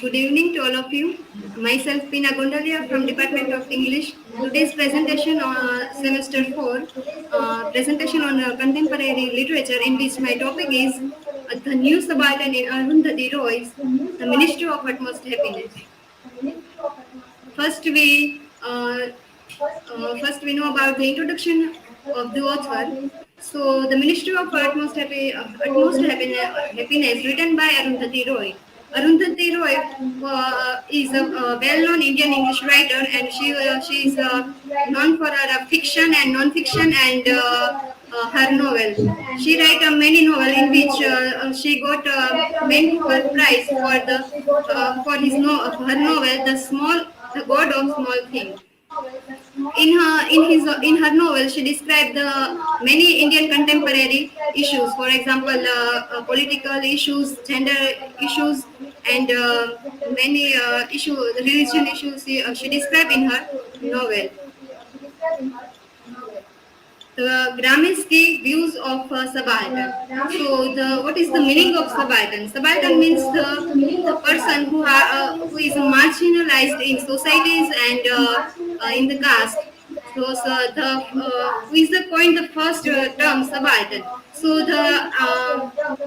Good evening to all of you. Myself, Pina Gondalia from Department of English. Today's presentation on semester 4, presentation on contemporary literature, in which my topic is the new subaltern in Arundhati Roy's The Ministry of Utmost Happiness. First, we know about the introduction of the author. So, the Ministry of Happiness, written by Arundhati Roy. Arundhati Roy is a well-known Indian English writer, and she is known for her fiction and non-fiction and her novel. She wrote many novels in which she got main Booker Prize for her novel, The God of Small Things. In her novel, she described the many Indian contemporary issues. For example, political issues, gender issues, and many religion issues. She described in her novel. The Graminsky views of subaltern. So, what is the meaning of subaltern? Subaltern means the person who is marginalized in societies and in the caste. Who is the coined the first term subaltern. So, the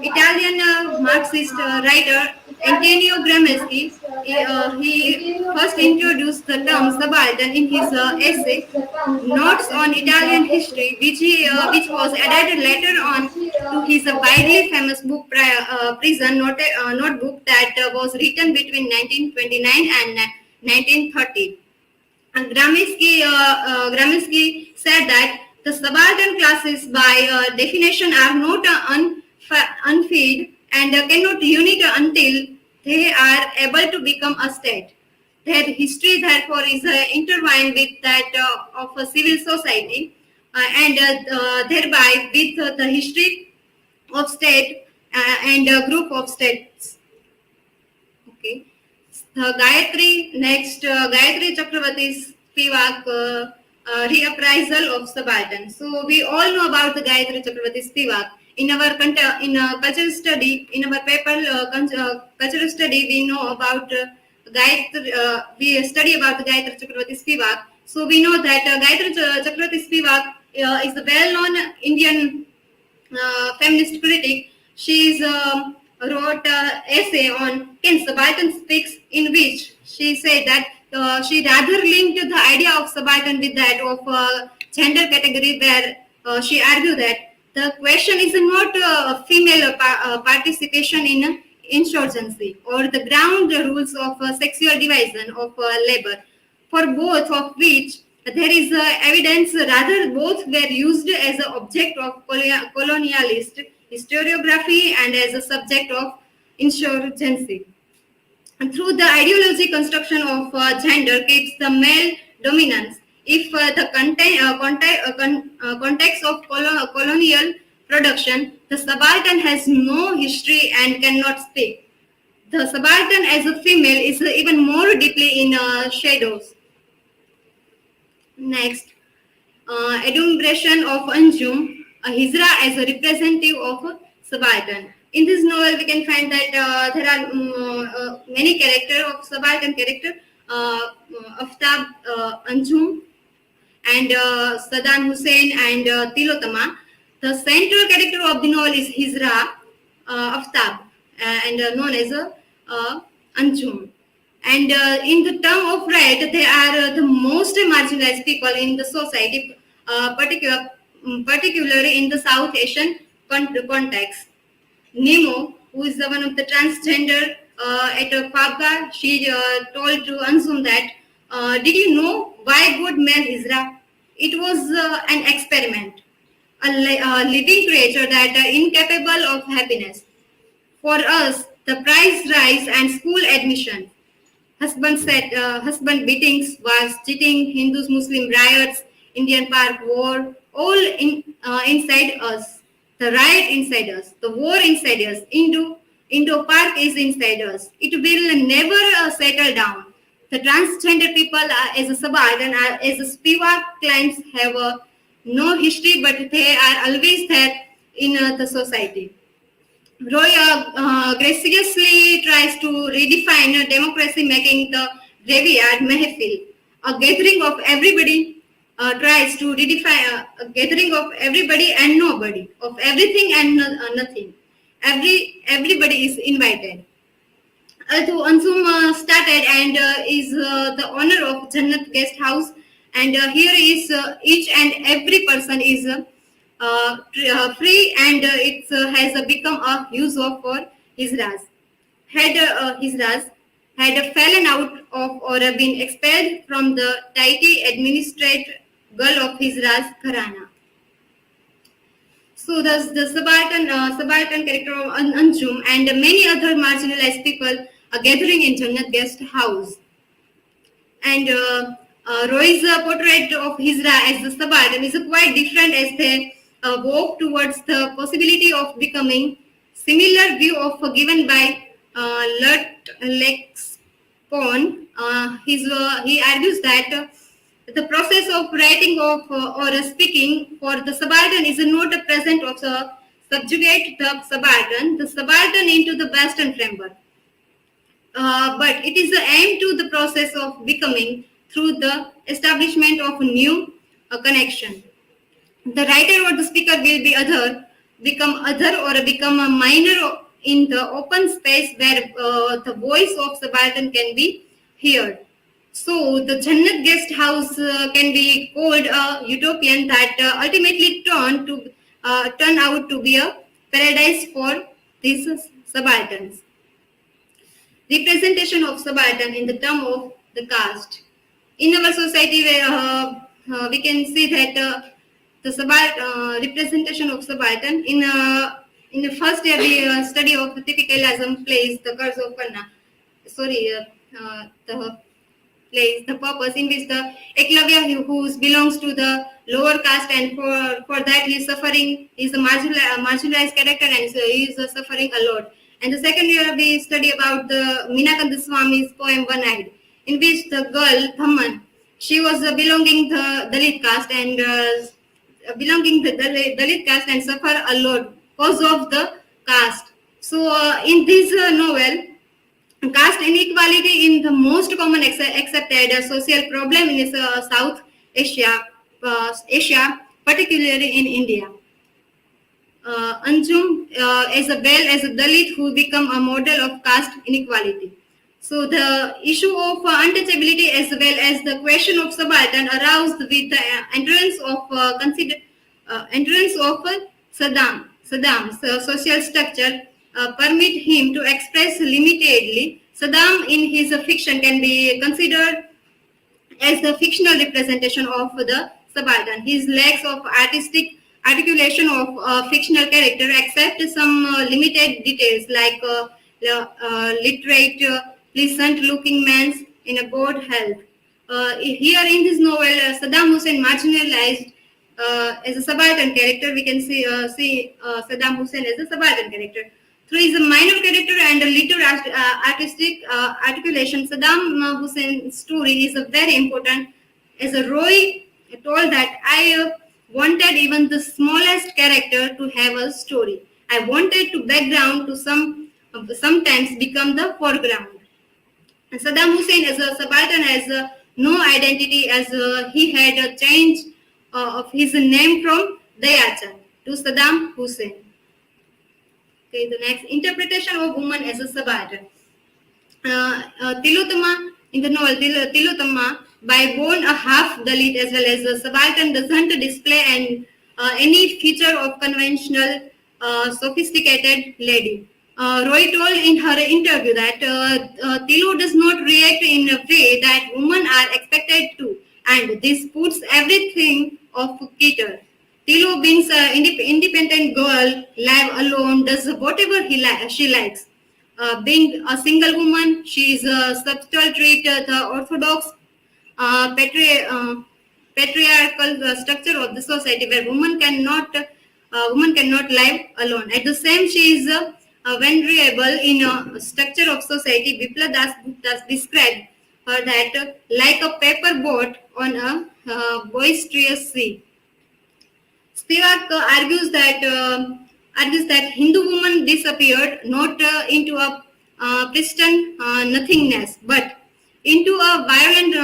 Italian Marxist writer Antonio Gramsci, he first introduced the term subaltern in his essay Notes on Italian History, which was added later on to his widely famous book Prison Notebook that was written between 1929 and 1930. And Gramsci said that the subaltern classes, by definition, are not unfed and cannot unite until they are able to become a state. Their history, therefore, is intertwined with that of a civil society and thereby with the history of state and group of states. Okay. Gayatri Chakravarti's Spivak, reappraisal of subaltern. So we all know about the Gayatri Chakravarti's Spivak. In our cultural study, in our paper cultural study, we know about we study about the Gayatri Chakravarti's Spivak. So we know that Gayatri Chakravarti's Spivak is a well-known Indian feminist critic. She wrote an essay on Can Subaltern Speaks, in which she said that she rather linked the idea of subaltern with that of gender category, where she argued that the question is not female participation in insurgency or the ground rules of sexual division of labor, for both of which there is evidence, rather both were used as an object of colonialist historiography and as a subject of insurgency. And through the ideology construction of gender keeps the male dominance. If the context of colonial production, the subaltern has no history and cannot speak. The subaltern as a female is even more deeply in shadows. Next, adumbration of Anjum, Hijra as a representative of a subaltern. In this novel, we can find that there are many characters of subaltern character, Aftab, Anjum, and Saddam Hussein and Tilotama. The central character of the novel is Hijra, Aftab, and known as Anjum. And in the term of right, they are the most marginalized people in the society, particularly in the South Asian context. Nemo, who is one of the transgender at Fabga, she told to Ansum that, did you know why good man Isra? It was an experiment, a living creature that incapable of happiness. For us, the price rise and school admission, husband beatings, wars, cheating, Hindus Muslim riots, Indian Park war, all inside us. The riot inside us, the war inside us, Indo Park is inside us. It will never settle down. The transgender people, as a subaltern, as a Spivak claims, have no history, but they are always there in the society. Roy graciously tries to redefine democracy, making the graveyard mehfil, a gathering of everybody. Tries to redefine a gathering of everybody and nobody, of everything and nothing. Everybody is invited. So Ansum started and is the owner of Jannat Guest House, and here is each and every person is free, and it has become a use of for Hijras. Had Hijras had fallen out of or been expelled from the tidy administrated girl of Hijras Gharana. So the Subaltern character of Anjum and many other marginalized people are gathering in Jannat guest house. And Roy's portrait of Hijra as the Subaltern is quite different as they walk towards the possibility of becoming similar view of given by Lex Pon. He argues that the process of writing of or speaking for the subaltern is not a present of the subjugate the subaltern into the Western framework, but it is the aim to the process of becoming through the establishment of new connection. The writer or the speaker will be become other or become a minor in the open space where the voice of subaltern can be heard. So the Jannat guest house can be called a utopian that ultimately turn out to be a paradise for these subalterns. Representation of subaltern in the term of the caste. In our society, where we can see that the representation of subaltern in the first year we study of typicalism plays the curse of Kanna. Sorry, the plays the purpose in which the Eklavya who belongs to the lower caste and for that he is suffering, he is a marginalized character and so he is suffering a lot. And the second year we study about the Minakanta Swami's poem One Eyed, in which the girl Thamman, she was belonging the Dalit caste and belonging the Dalit caste and suffer a lot because of the caste. So in this novel, caste inequality in the most common accepted social problem in South Asia, particularly in India. Anjum as well as a Dalit who become a model of caste inequality. So the issue of untouchability as well as the question of subaltern aroused with the entrance of Saddam's social structure permit him to express limitedly. Saddam in his fiction can be considered as the fictional representation of the subaltern. His lacks of artistic articulation of a fictional character, except some limited details like literate, pleasant-looking man in a good health. Here in this novel, Saddam Hussein marginalized as a subaltern character. We can see Saddam Hussein as a subaltern character. Through his minor character and a little artistic articulation, Saddam Hussein's story is a very important. As a Roy told that I wanted even the smallest character to have a story. I wanted to background to sometimes become the foreground. And Saddam Hussein as a subaltern has no identity as he had a change of his name from Dayachan to Saddam Hussein. Okay, the next interpretation of woman as a subaltern. Tilotama in the novel Tilotama, by born a half Dalit as well as a subaltern, doesn't display any feature of conventional sophisticated lady. Roy told in her interview that Tilu does not react in a way that women are expected to, and this puts everything off Peter. Tilu being an independent girl, live alone, does whatever she likes. Being a single woman, she is a subtle trait the orthodox patriarchal structure of the society where woman cannot live alone. At the same, she is vulnerable in a structure of society. Bipla Das Gupta described her that like a paper boat on a boisterous sea. Spivak argues that argues that Hindu woman disappeared not into a pristine nothingness, but into a violent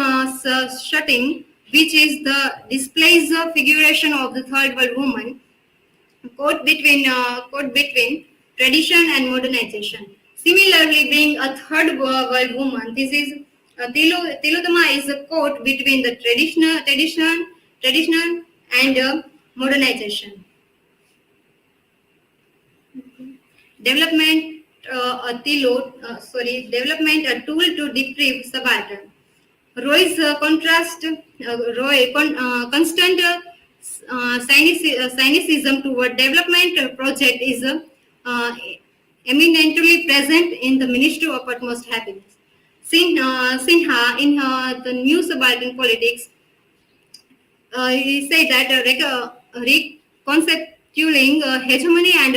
shutting, which is the displays figuration of the third world woman caught between tradition and modernization. Similarly, being a third world woman, this is Tilodama is a caught between the traditional and modernization. Development development a tool to deprive subaltern. Roy's constant cynicism toward development project is uh, eminently present in the Ministry of Utmost Happiness. Sinha, in the New Subaltern Politics, he said that reconceptualizing hegemony and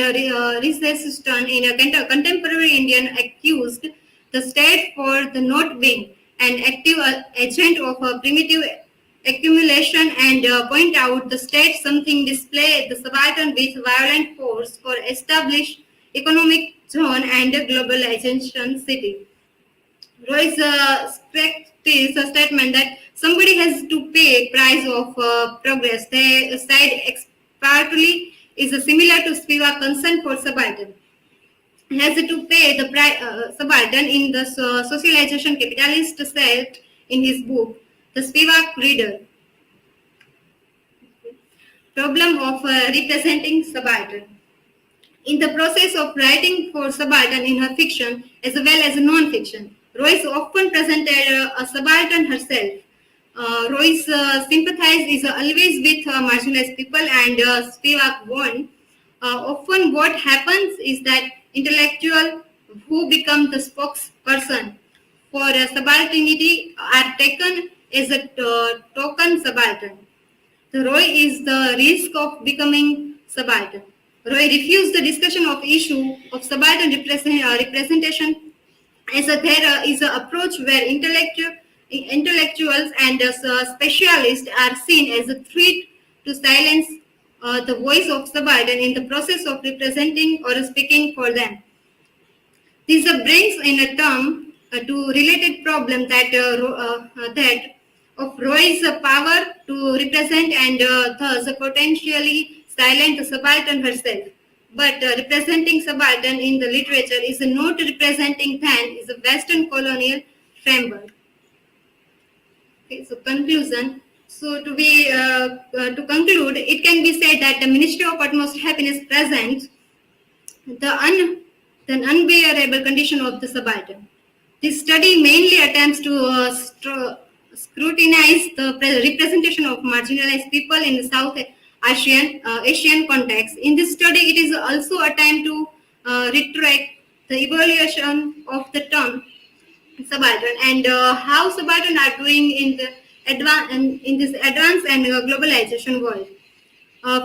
resistance in a contemporary Indian accused the state for the not being an active agent of primitive accumulation and point out the state something display the subaltern with violent force for established economic zone and globalization city. Roy's is a statement that somebody has to pay price of progress. They said expertly is similar to Spivak concern for subaltern. Has to pay the subaltern in the socialization capitalist said in his book, The Spivak Reader. Problem of representing subaltern. In the process of writing for subaltern in her fiction as well as non-fiction, Royce often presented a subaltern herself. Royce sympathizes is always with marginalized people and Spivak warned. Often what happens is that intellectual who become the spokesperson for subalternity are taken as a token subaltern. The Roy is the risk of becoming subaltern. Roy refused the discussion of issue of subaltern representation as there is an approach where intellectuals and specialists are seen as a threat to silence the voice of subaltern in the process of representing or speaking for them. This brings in a term to related problem that of Roy's power to represent and thus potentially silent the subaltern herself. But representing subaltern in the literature is not representing than is a Western colonial framework. Okay, so conclusion. So to conclude, it can be said that the Ministry of Utmost Happiness presents the unbearable condition of the subaltern. This study mainly attempts to scrutinize the representation of marginalized people in the South Asian context. In this study, it is also a time to retract the evaluation of the term subaltern and how subaltern are doing in the in this advanced and globalization world.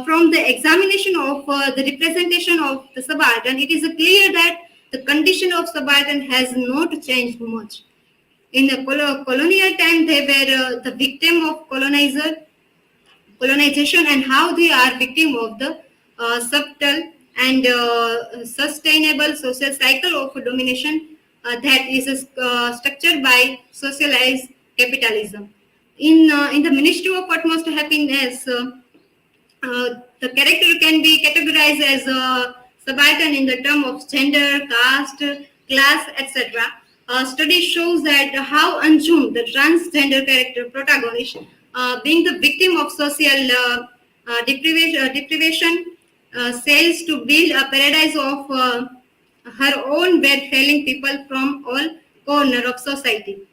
From the examination of the representation of the subaltern, it is clear that the condition of subaltern has not changed much. In the colonial time, they were the victim of colonization and how they are victim of the subtle and sustainable social cycle of domination that is structured by socialized capitalism. In the Ministry of Utmost Happiness, the character can be categorized as a subaltern in the term of gender, caste, class, etc. Study shows that how Anjum, the transgender character protagonist, being the victim of social deprivation, sails to build a paradise of her own where failing people from all corner of society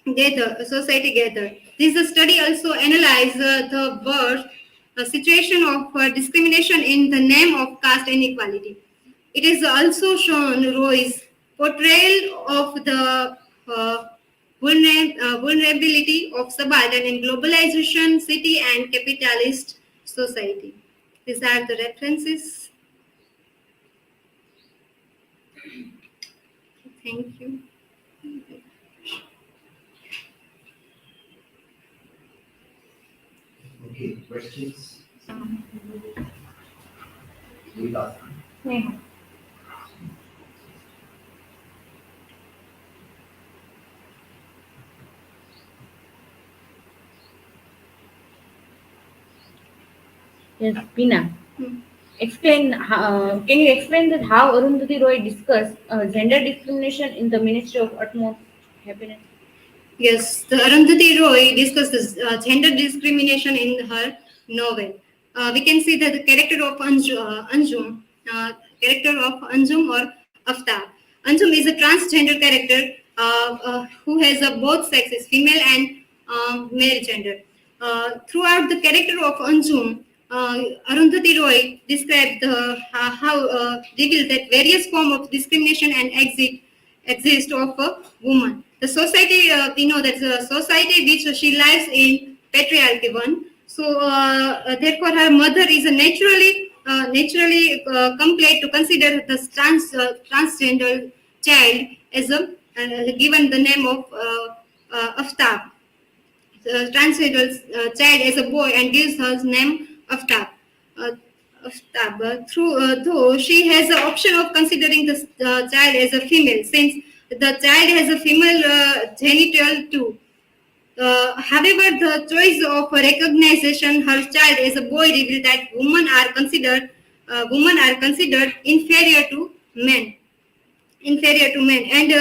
gathered. This study also analyzed the birth situation of discrimination in the name of caste inequality. It is also shown Roy's portrayal of the vulnerability of subaltern in globalization, city, and capitalist society. These are the references. Thank you. Okay, questions? Neha. Yes, Pina. Hmm. Can you explain that how Arundhati Roy discussed gender discrimination in the Ministry of Utmost Happiness? Yes, the Arundhati Roy discusses gender discrimination in her novel. We can see that the character of Anjum or Aftab. Anjum is a transgender character who has both sexes, female and male gender. Throughout the character of Anjum, Arundhati Roy described how revealed that various forms of discrimination and exist of a woman. The society, we know that the society which she lives in, patriarchy one. So therefore, her mother is a naturally compelled to consider the transgender child as a given the name of Aftab, transgender child as a boy and gives her name Aftab. Uh, Aftab. Though she has the option of considering the child as a female, since the child has a female genital too. However, the choice of recognition her child as a boy revealed that women are considered inferior to men, and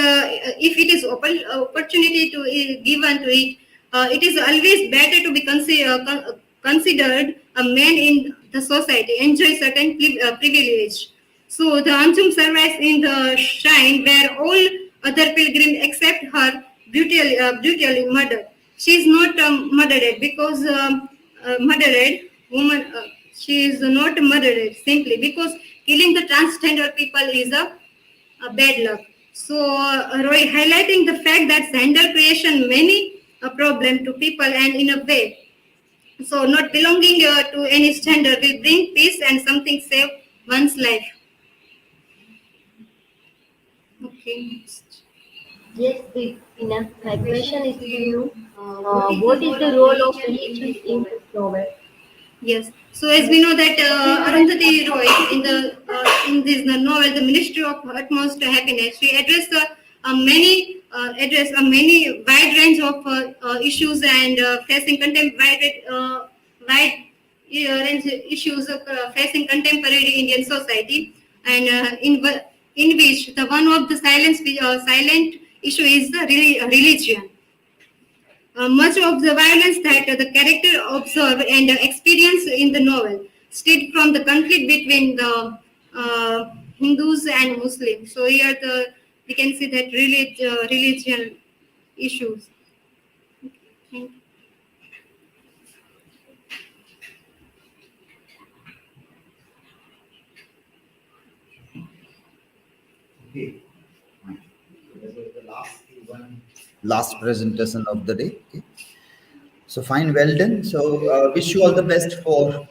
if it is opportunity to given to it, it is always better to be considered a man in the society, enjoy certain privilege. So the Anjum survives in the shrine where all other pilgrims except her brutally murdered. She is not murdered because murdered woman. She is not murdered simply because killing the transgender people is a bad luck. So, Roy highlighting the fact that gender creation many a problem to people, and in a way, so not belonging to any gender will bring peace and something save one's life. Okay. Yes, Pina. My My question question is is to to you. you. What is the What is role the of role of religion in religion this in novel? this novel? Yes. So as we know that Arundhati Roy in this novel, the Ministry of Utmost Happiness, she addressed many wide range of issues and facing wide range issues of facing contemporary Indian society, and in which the one of the silent issue is the religion. Much of the violence that the character observe and experience in the novel stemmed from the conflict between the Hindus and Muslims. So here we can see that religion issues. Thank you. Last presentation of the day. Okay. So fine, well done. So wish you all the best for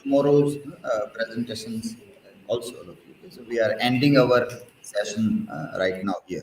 tomorrow's presentations. Also, all of you. Okay. So we are ending our session right now here.